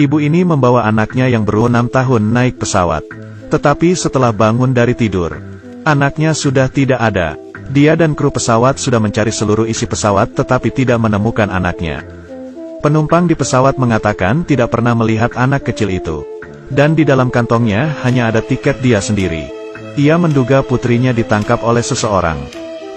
Ibu ini membawa anaknya yang baru 6 tahun naik pesawat. Tetapi setelah bangun dari tidur, anaknya sudah tidak ada. Dia dan kru pesawat sudah mencari seluruh isi pesawat tetapi tidak menemukan anaknya. Penumpang di pesawat mengatakan tidak pernah melihat anak kecil itu. Dan di dalam kantongnya hanya ada tiket dia sendiri. Ia menduga putrinya ditangkap oleh seseorang.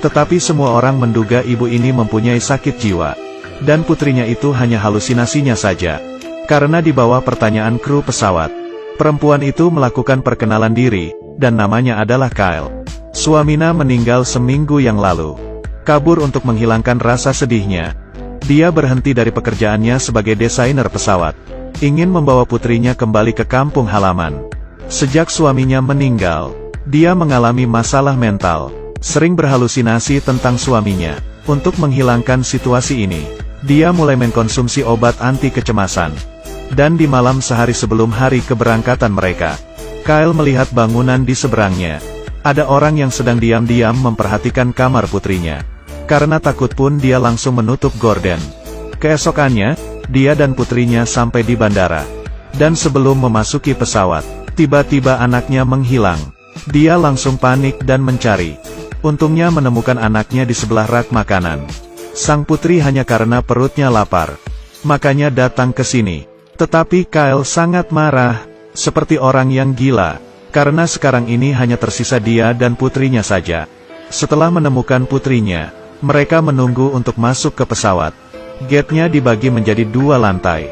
Tetapi semua orang menduga ibu ini mempunyai sakit jiwa. Dan putrinya itu hanya halusinasinya saja. Karena di bawah pertanyaan kru pesawat, perempuan itu melakukan perkenalan diri, dan namanya adalah Kyle. Suaminya meninggal seminggu yang lalu. Kabur untuk menghilangkan rasa sedihnya. Dia berhenti dari pekerjaannya sebagai desainer pesawat. Ingin membawa putrinya kembali ke kampung halaman. Sejak suaminya meninggal, dia mengalami masalah mental. Sering berhalusinasi tentang suaminya. Untuk menghilangkan situasi ini, dia mulai mengkonsumsi obat anti kecemasan. Dan di malam sehari sebelum hari keberangkatan mereka, Kyle melihat bangunan di seberangnya. Ada orang yang sedang diam-diam memperhatikan kamar putrinya. Karena takut pun dia langsung menutup gorden. Keesokannya, dia dan putrinya sampai di bandara. Dan sebelum memasuki pesawat, tiba-tiba anaknya menghilang. Dia langsung panik dan mencari. Untungnya menemukan anaknya di sebelah rak makanan. Sang putri hanya karena perutnya lapar. Makanya datang ke sini. Tetapi Kyle sangat marah, seperti orang yang gila. Karena sekarang ini hanya tersisa dia dan putrinya saja. Setelah menemukan putrinya, mereka menunggu untuk masuk ke pesawat. Gate-nya dibagi menjadi 2 lantai.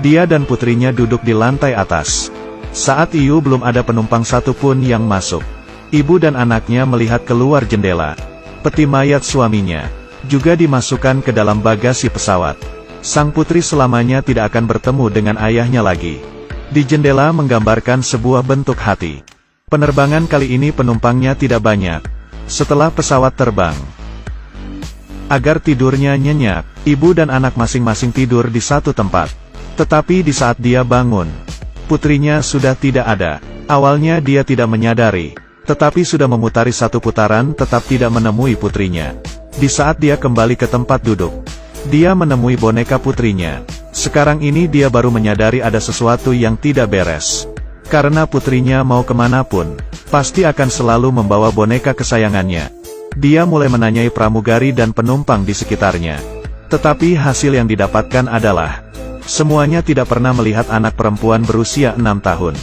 Dia dan putrinya duduk di lantai atas. Saat itu belum ada penumpang satupun yang masuk. Ibu dan anaknya melihat keluar jendela. Peti mayat suaminya juga dimasukkan ke dalam bagasi pesawat. Sang putri selamanya tidak akan bertemu dengan ayahnya lagi. Di jendela menggambarkan sebuah bentuk hati. Penerbangan kali ini penumpangnya tidak banyak. Setelah pesawat terbang, agar tidurnya nyenyak, ibu dan anak masing-masing tidur di satu tempat. Tetapi di saat dia bangun, putrinya sudah tidak ada. Awalnya dia tidak menyadari, tetapi sudah memutari 1 putaran tetap tidak menemui putrinya. Di saat dia kembali ke tempat duduk, dia menemui boneka putrinya. Sekarang ini dia baru menyadari ada sesuatu yang tidak beres. Karena putrinya mau kemanapun, pasti akan selalu membawa boneka kesayangannya. Dia mulai menanyai pramugari dan penumpang di sekitarnya. Tetapi hasil yang didapatkan adalah, semuanya tidak pernah melihat anak perempuan berusia 6 tahun.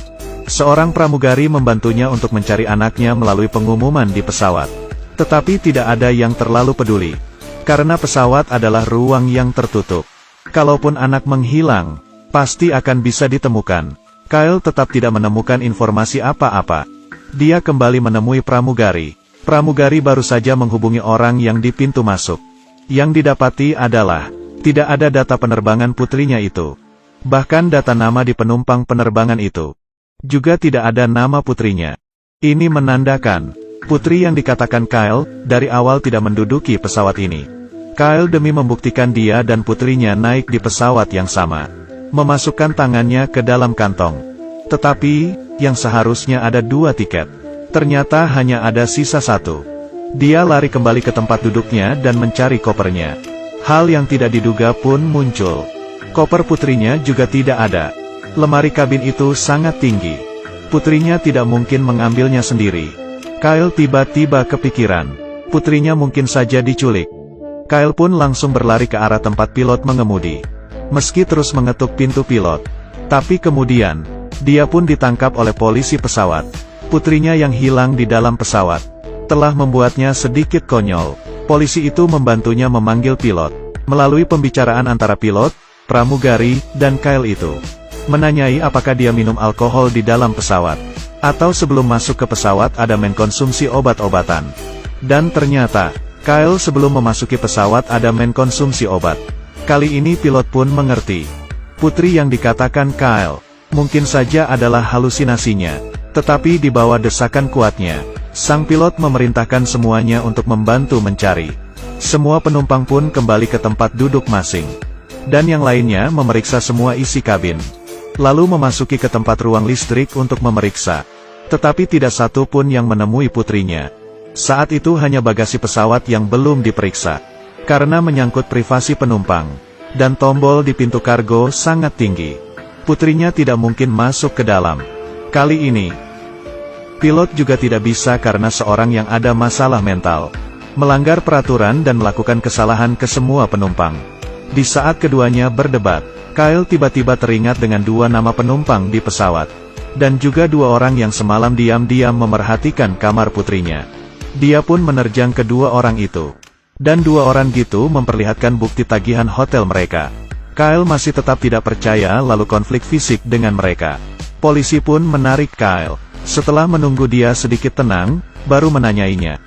Seorang pramugari membantunya untuk mencari anaknya melalui pengumuman di pesawat. Tetapi tidak ada yang terlalu peduli. Karena pesawat adalah ruang yang tertutup. Kalaupun anak menghilang, pasti akan bisa ditemukan. Kyle tetap tidak menemukan informasi apa-apa. Dia kembali menemui pramugari. Pramugari baru saja menghubungi orang yang di pintu masuk. Yang didapati adalah, tidak ada data penerbangan putrinya itu. Bahkan data nama di penumpang penerbangan itu juga tidak ada nama putrinya. Ini menandakan, putri yang dikatakan Kyle, dari awal tidak menduduki pesawat ini. Kyle demi membuktikan dia dan putrinya naik di pesawat yang sama, memasukkan tangannya ke dalam kantong. Tetapi, yang seharusnya ada 2 tiket, ternyata hanya ada sisa 1. Dia lari kembali ke tempat duduknya dan mencari kopernya. Hal yang tidak diduga pun muncul. Koper putrinya juga tidak ada. Lemari kabin itu sangat tinggi. Putrinya tidak mungkin mengambilnya sendiri. Kyle tiba-tiba kepikiran, putrinya mungkin saja diculik. Kyle pun langsung berlari ke arah tempat pilot mengemudi. Meski terus mengetuk pintu pilot, tapi kemudian, dia pun ditangkap oleh polisi pesawat. Putrinya yang hilang di dalam pesawat telah membuatnya sedikit konyol. Polisi itu membantunya memanggil pilot. Melalui pembicaraan antara pilot, pramugari, dan Kyle itu, menanyai apakah dia minum alkohol di dalam pesawat, atau sebelum masuk ke pesawat ada mengkonsumsi obat-obatan. Dan ternyata, Kyle sebelum memasuki pesawat ada mengkonsumsi obat. Kali ini pilot pun mengerti. Putri yang dikatakan Kyle, mungkin saja adalah halusinasinya. Tetapi di bawah desakan kuatnya, sang pilot memerintahkan semuanya untuk membantu mencari. Semua penumpang pun kembali ke tempat duduk masing. Dan yang lainnya memeriksa semua isi kabin. Lalu memasuki ke tempat ruang listrik untuk memeriksa. Tetapi tidak satu pun yang menemui putrinya. Saat itu hanya bagasi pesawat yang belum diperiksa. Karena menyangkut privasi penumpang. Dan tombol di pintu kargo sangat tinggi. Putrinya tidak mungkin masuk ke dalam. Kali ini, pilot juga tidak bisa karena seorang yang ada masalah mental, melanggar peraturan dan melakukan kesalahan ke semua penumpang. Di saat keduanya berdebat, Kyle tiba-tiba teringat dengan dua nama penumpang di pesawat, dan juga dua orang yang semalam diam-diam memerhatikan kamar putrinya. Dia pun menerjang kedua orang itu, dan dua orang itu memperlihatkan bukti tagihan hotel mereka. Kyle masih tetap tidak percaya lalu konflik fisik dengan mereka. Polisi pun menarik Kyle. Setelah menunggu dia sedikit tenang, baru menanyainya.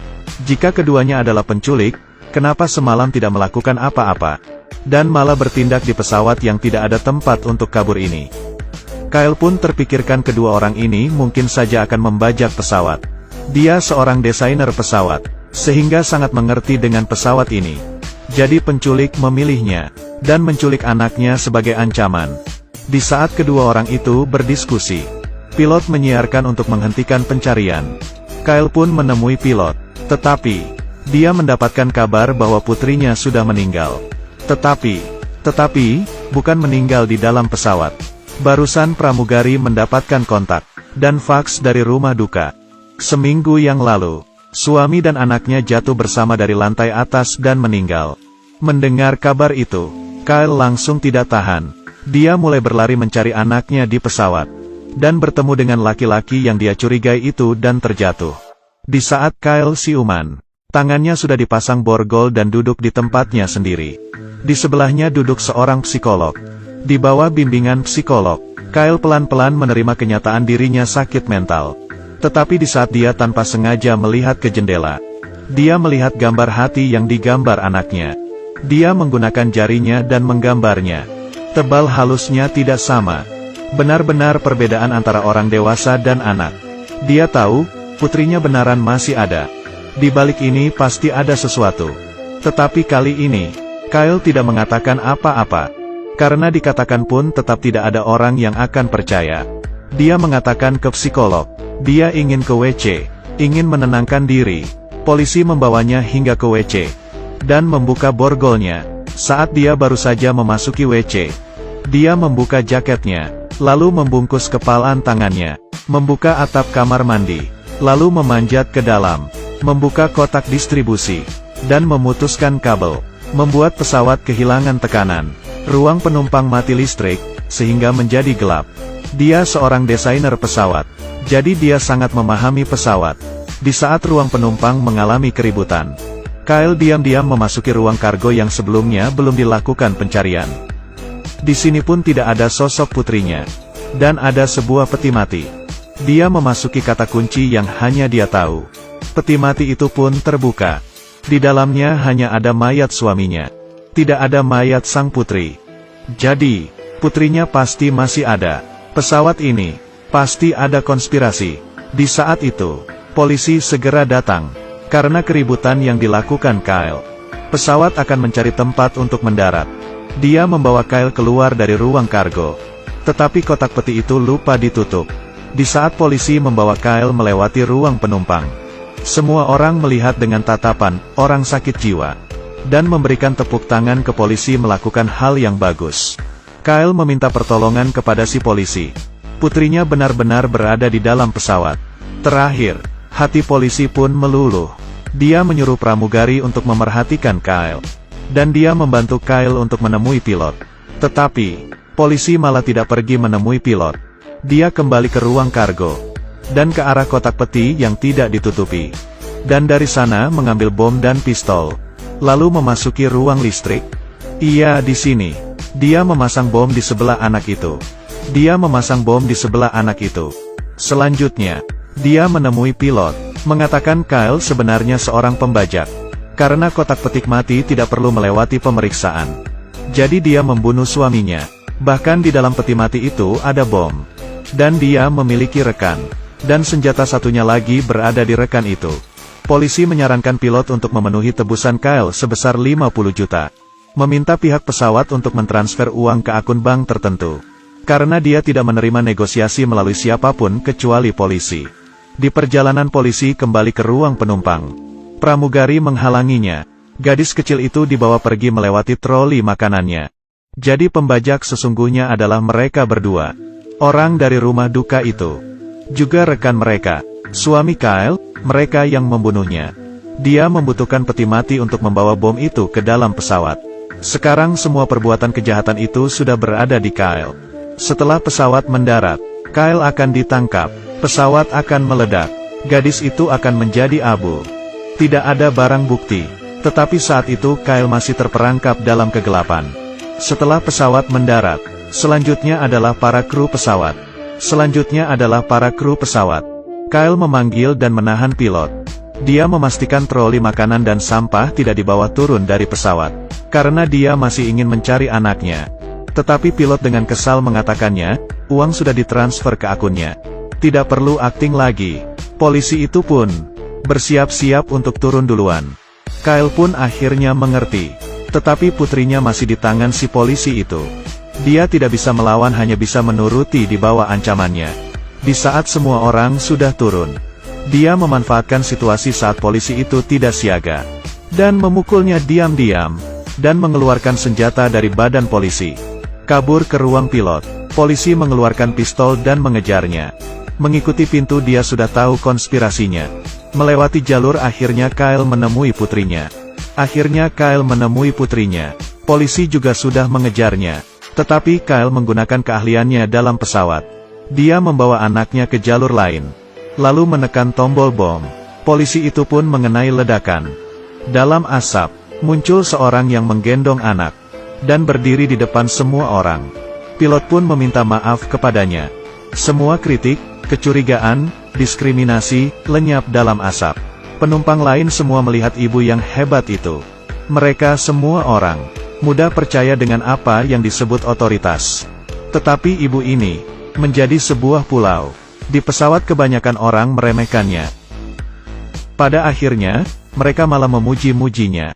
Jika keduanya adalah penculik, kenapa semalam tidak melakukan apa-apa? Dan malah bertindak di pesawat yang tidak ada tempat untuk kabur ini. Kyle pun terpikirkan kedua orang ini mungkin saja akan membajak pesawat. Dia seorang desainer pesawat, sehingga sangat mengerti dengan pesawat ini. Jadi penculik memilihnya, dan menculik anaknya sebagai ancaman. Di saat kedua orang itu berdiskusi, pilot menyiarkan untuk menghentikan pencarian. Kyle pun menemui pilot, tetapi dia mendapatkan kabar bahwa putrinya sudah meninggal. Tetapi, bukan meninggal di dalam pesawat. Barusan pramugari mendapatkan kontak, dan faks dari rumah duka. Seminggu yang lalu, suami dan anaknya jatuh bersama dari lantai atas dan meninggal. Mendengar kabar itu, Kyle langsung tidak tahan. Dia mulai berlari mencari anaknya di pesawat, dan bertemu dengan laki-laki yang dia curigai itu dan terjatuh. Di saat Kyle siuman, tangannya sudah dipasang borgol dan duduk di tempatnya sendiri. Di sebelahnya duduk seorang psikolog. Di bawah bimbingan psikolog, Kyle pelan-pelan menerima kenyataan dirinya sakit mental. Tetapi di saat dia tanpa sengaja melihat ke jendela, dia melihat gambar hati yang digambar anaknya. Dia menggunakan jarinya dan menggambarnya. Tebal halusnya tidak sama. Benar-benar perbedaan antara orang dewasa dan anak. Dia tahu, putrinya benaran masih ada. Di balik ini pasti ada sesuatu. Tetapi kali ini, Kyle tidak mengatakan apa-apa. Karena dikatakan pun tetap tidak ada orang yang akan percaya. Dia mengatakan ke psikolog, dia ingin ke WC, ingin menenangkan diri. Polisi membawanya hingga ke WC, dan membuka borgolnya. Saat dia baru saja memasuki WC, dia membuka jaketnya, lalu membungkus kepalan tangannya, membuka atap kamar mandi, lalu memanjat ke dalam, membuka kotak distribusi, dan memutuskan kabel, membuat pesawat kehilangan tekanan. Ruang penumpang mati listrik, sehingga menjadi gelap. Dia seorang desainer pesawat, jadi dia sangat memahami pesawat. Di saat ruang penumpang mengalami keributan, Kyle diam-diam memasuki ruang kargo yang sebelumnya belum dilakukan pencarian. Di sini pun tidak ada sosok putrinya, dan ada sebuah peti mati. Dia memasuki kata kunci yang hanya dia tahu. Peti mati itu pun terbuka. Di dalamnya hanya ada mayat suaminya. Tidak ada mayat sang putri. Jadi, putrinya pasti masih ada. Pesawat ini, pasti ada konspirasi. Di saat itu, polisi segera datang. Karena keributan yang dilakukan Kyle, pesawat akan mencari tempat untuk mendarat. Dia membawa Kyle keluar dari ruang kargo. Tetapi kotak peti itu lupa ditutup. Di saat polisi membawa Kyle melewati ruang penumpang, semua orang melihat dengan tatapan orang sakit jiwa, dan memberikan tepuk tangan ke polisi melakukan hal yang bagus. Kyle meminta pertolongan kepada si polisi. Putrinya benar-benar berada di dalam pesawat. Terakhir, hati polisi pun meluluh. Dia menyuruh pramugari untuk memerhatikan Kyle, dan dia membantu Kyle untuk menemui pilot. Tetapi, polisi malah tidak pergi menemui pilot. Dia kembali ke ruang kargo, dan ke arah kotak peti yang tidak ditutupi. Dan dari sana mengambil bom dan pistol. Lalu memasuki ruang listrik. Iya, di sini. Dia memasang bom di sebelah anak itu. Dia memasang bom di sebelah anak itu. Selanjutnya, dia menemui pilot, mengatakan Kyle sebenarnya seorang pembajak. Karena kotak petik mati tidak perlu melewati pemeriksaan. Jadi dia membunuh suaminya. Bahkan di dalam peti mati itu ada bom. Dan dia memiliki rekan. Dan senjata satunya lagi berada di rekan itu. Polisi menyarankan pilot untuk memenuhi tebusan Kyle sebesar 50 juta. Meminta pihak pesawat untuk mentransfer uang ke akun bank tertentu. Karena dia tidak menerima negosiasi melalui siapapun kecuali polisi. Di perjalanan polisi kembali ke ruang penumpang, pramugari menghalanginya. Gadis kecil itu dibawa pergi melewati troli makanannya. Jadi pembajak sesungguhnya adalah mereka berdua. Orang dari rumah duka itu. Juga rekan mereka. Suami Kyle, mereka yang membunuhnya. Dia membutuhkan peti mati untuk membawa bom itu ke dalam pesawat. Sekarang semua perbuatan kejahatan itu sudah berada di Kyle. Setelah pesawat mendarat, Kyle akan ditangkap. Pesawat akan meledak. Gadis itu akan menjadi abu. Tidak ada barang bukti. Tetapi saat itu Kyle masih terperangkap dalam kegelapan. Setelah pesawat mendarat, selanjutnya adalah para kru pesawat. Selanjutnya adalah para kru pesawat. Kyle memanggil dan menahan pilot. Dia memastikan troli makanan dan sampah tidak dibawa turun dari pesawat. Karena dia masih ingin mencari anaknya. Tetapi pilot dengan kesal mengatakannya, uang sudah ditransfer ke akunnya. Tidak perlu akting lagi. Polisi itu pun bersiap-siap untuk turun duluan. Kyle pun akhirnya mengerti. Tetapi putrinya masih di tangan si polisi itu. Dia tidak bisa melawan, hanya bisa menuruti di bawah ancamannya. Di saat semua orang sudah turun, dia memanfaatkan situasi saat polisi itu tidak siaga. Dan memukulnya diam-diam. Dan mengeluarkan senjata dari badan polisi. Kabur ke ruang pilot. Polisi mengeluarkan pistol dan mengejarnya. Mengikuti pintu, dia sudah tahu konspirasinya. Melewati jalur, akhirnya Kyle menemui putrinya. Polisi juga sudah mengejarnya. Tetapi Kyle menggunakan keahliannya dalam pesawat. Dia membawa anaknya ke jalur lain. Lalu menekan tombol bom. Polisi itu pun mengenai ledakan. Dalam asap, muncul seorang yang menggendong anak. Dan berdiri di depan semua orang. Pilot pun meminta maaf kepadanya. Semua kritik, kecurigaan, diskriminasi, lenyap dalam asap. Penumpang lain semua melihat ibu yang hebat itu. Mereka semua orang mudah percaya dengan apa yang disebut otoritas. Tetapi ibu ini menjadi sebuah pulau. Di pesawat kebanyakan orang meremehkannya. Pada akhirnya, mereka malah memuji-mujinya.